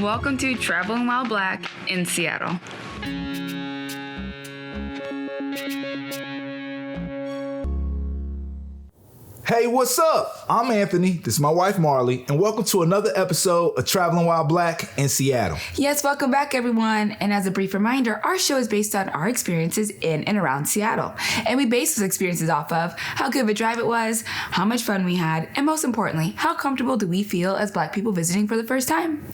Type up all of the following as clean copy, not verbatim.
Welcome to Traveling While Black in Seattle. Hey, what's up? I'm Anthony. This is my wife, Marley, and welcome to another episode of Traveling While Black in Seattle. Yes, welcome back, everyone. And as a brief reminder, our show is based on our experiences in and around Seattle. And we base those experiences off of how good of a drive it was, how much fun we had, and most importantly, how comfortable do we feel as Black people visiting for the first time.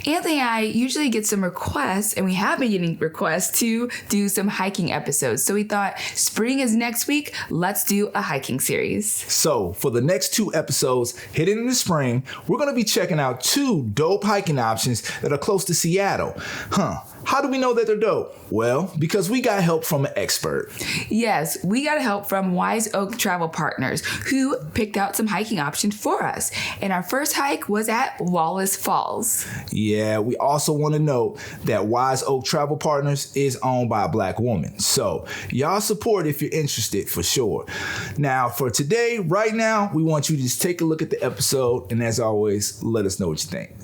Anthony and I usually get some requests, and we have been getting requests to do some hiking episodes. So we thought spring is next week. Let's do a hiking series. So, for the next 2 episodes, heading into spring, we're going to be checking out 2 dope hiking options that are close to Seattle. How do we know that they're dope? Well, because we got help from an expert. Yes, we got help from Wise Oak Travel Partners, who picked out some hiking options for us. And our first hike was at Wallace Falls. Yeah, we also want to note that Wise Oak Travel Partners is owned by a Black woman. So, y'all support if you're interested for sure. Now, for today, right now, we want you to just take a look at the episode. And as always, let us know what you think.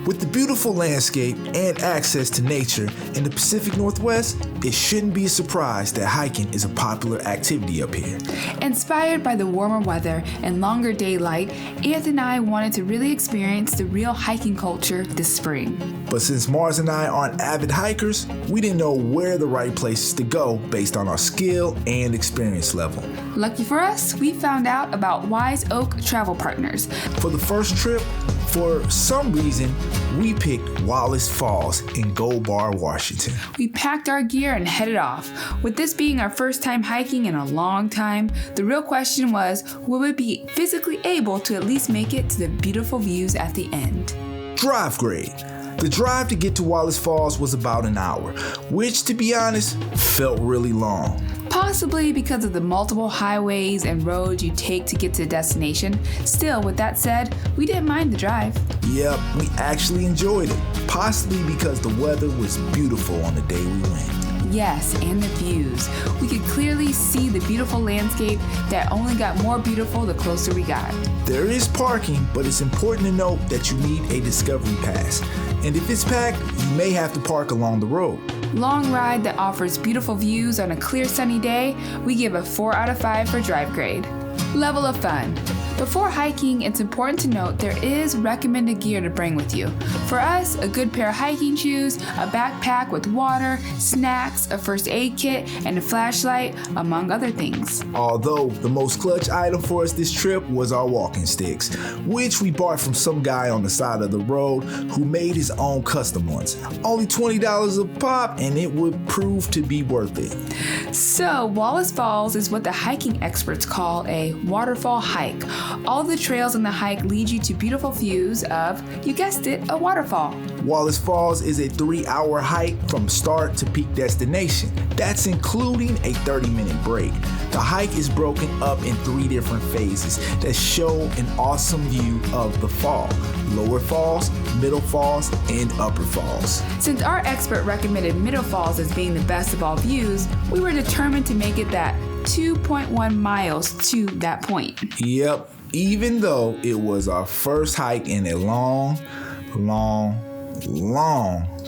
With the beautiful landscape and access to nature in the Pacific Northwest, it shouldn't be a surprise that hiking is a popular activity up here. Inspired by the warmer weather and longer daylight, Anthony and I wanted to really experience the real hiking culture this spring. But since Mars and I aren't avid hikers, we didn't know where the right places to go based on our skill and experience level. Lucky for us, we found out about Wise Oak Travel Partners. For the first trip, for some reason, we picked Wallace Falls in Gold Bar, Washington. We packed our gear and headed off. With this being our first time hiking in a long time, the real question was, will we be physically able to at least make it to the beautiful views at the end? Drive grade. The drive to get to Wallace Falls was about an hour, which, to be honest, felt really long. Possibly because of the multiple highways and roads you take to get to the destination. Still, with that said, we didn't mind the drive. Yep, we actually enjoyed it, possibly because the weather was beautiful on the day we went. Yes, and the views. We could clearly see the beautiful landscape that only got more beautiful the closer we got. There is parking, but it's important to note that you need a discovery pass. And if it's packed, you may have to park along the road. Long ride that offers beautiful views on a clear sunny day, we give a 4 out of 5 for drive grade. Level of fun. Before hiking, it's important to note there is recommended gear to bring with you. For us, a good pair of hiking shoes, a backpack with water, snacks, a first aid kit, and a flashlight, among other things. Although the most clutch item for us this trip was our walking sticks, which we bought from some guy on the side of the road who made his own custom ones. Only $20 a pop, and it would prove to be worth it. So, Wallace Falls is what the hiking experts call a waterfall hike. All the trails on the hike lead you to beautiful views of, you guessed it, a waterfall. Wallace Falls is a 3-hour hike from start to peak destination. That's including a 30-minute break. The hike is broken up in 3 different phases that show an awesome view of the fall: Lower Falls, Middle Falls, and Upper Falls. Since our expert recommended Middle Falls as being the best of all views, we were determined to make it that 2.1 miles to that point. Yep, even though it was our first hike in a long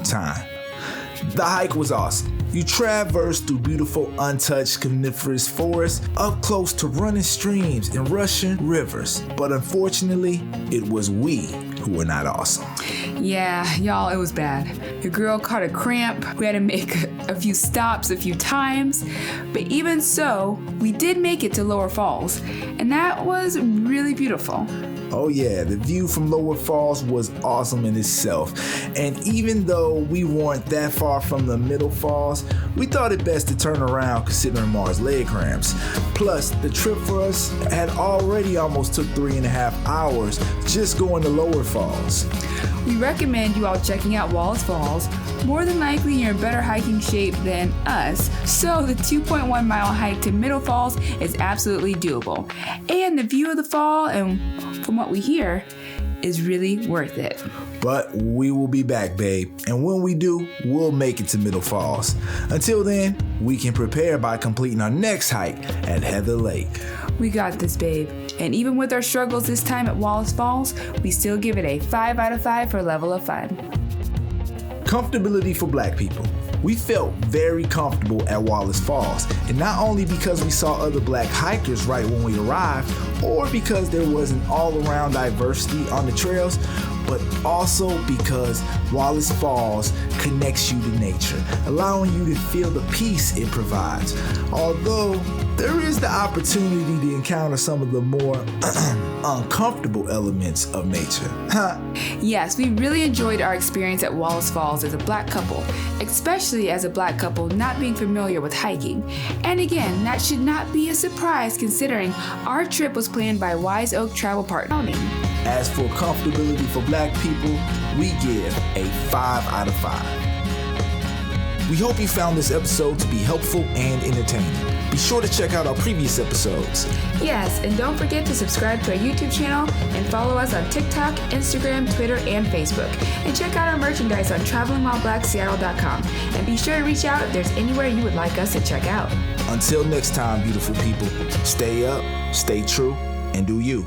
time. The hike was awesome. You traverse through beautiful, untouched coniferous forests, up close to running streams and rushing rivers. But unfortunately, it was we who were not awesome. Yeah, y'all, it was bad. Your girl caught a cramp. We had to make a few stops a few times. But even so, we did make it to Lower Falls. And that was really beautiful. Oh yeah, the view from Lower Falls was awesome in itself. And even though we weren't that far from the Middle Falls, we thought it best to turn around considering Mars' leg cramps. Plus, the trip for us had already almost took 3.5 hours just going to Lower Falls. We recommend you all checking out Wallace Falls. More than likely, you're in better hiking shape than us, so the 2.1 mile hike to Middle Falls is absolutely doable. And the view of the fall, and from what we hear, is really worth it. But we will be back, babe. And when we do, we'll make it to Middle Falls. Until then, we can prepare by completing our next hike at Heather Lake. We got this, babe. And even with our struggles this time at Wallace Falls, we still give it a 5 out of 5 for level of fun. Comfortability for Black people. We felt very comfortable at Wallace Falls, and not only because we saw other Black hikers right when we arrived, or because there was an all-around diversity on the trails, but also because Wallace Falls connects you to nature, allowing you to feel the peace it provides. Although there is the opportunity to encounter some of the more uncomfortable elements of nature. Yes, we really enjoyed our experience at Wallace Falls as a Black couple, especially as a Black couple not being familiar with hiking. And again, that should not be a surprise considering our trip was planned by Wise Oak Travel Partner. As for comfortability for Black people, we give a 5 out of 5. We hope you found this episode to be helpful and entertaining. Be sure to check out our previous episodes. Yes, and don't forget to subscribe to our YouTube channel and follow us on TikTok, Instagram, Twitter, and Facebook. And check out our merchandise on travelingwhileblackseattle.com. And be sure to reach out if there's anywhere you would like us to check out. Until next time, beautiful people, stay up, stay true, and do you.